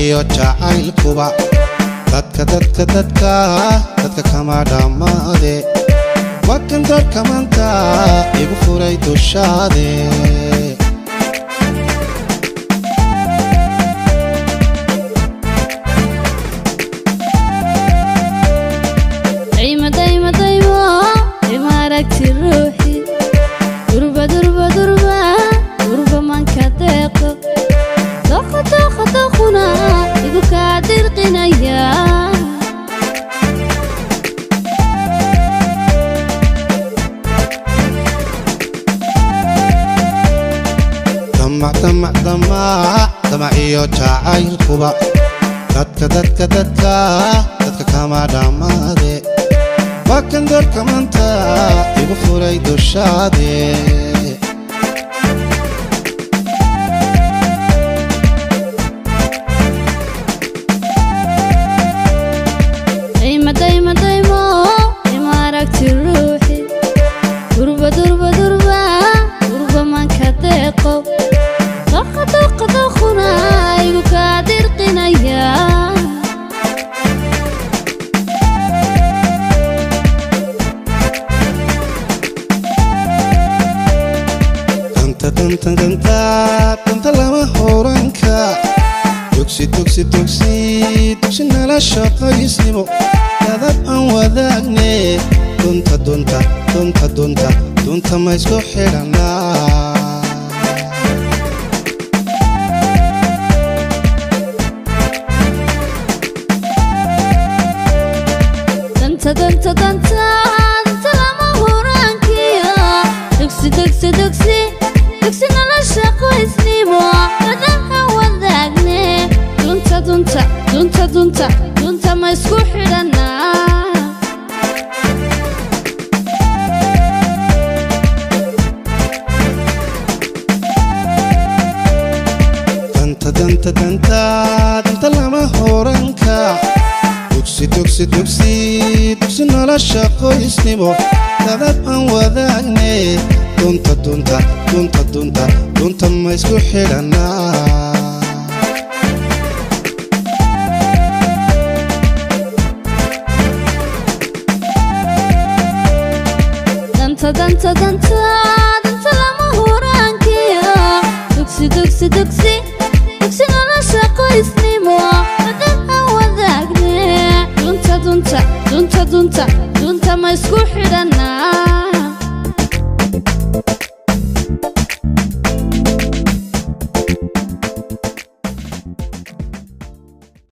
iyo jacaylkuba dadka kama dhamaade wakan darka maanta igu furay dushaade روحي دربة دربة دربة دربة من كتاقة دخنا إذا كادر قنايا دمع iyo jacaylkuba dadka kama dhamaade wakan darka maanta igu furay dushaade دايما ركتي روحي دربة دربة دربة دربة من كتاقة دخنا إذا كادر قنايا danta lama horanka tugsi nala shaqaysnimo dadab aan wadaagne dunta ma isku xidhanaa danta lama horankiya tugsi nala shaqaysnimo dadab aan wadaagne dunta ma isku xidhanaa danta lama horanka tugsi nala shaqaysnimo dadab aan wadaagne dunta ma isku xidhanaa danta lama horankiya tugsi nala shaqaysnimo dadab aan wadaagne dunta ma isku xidhanaa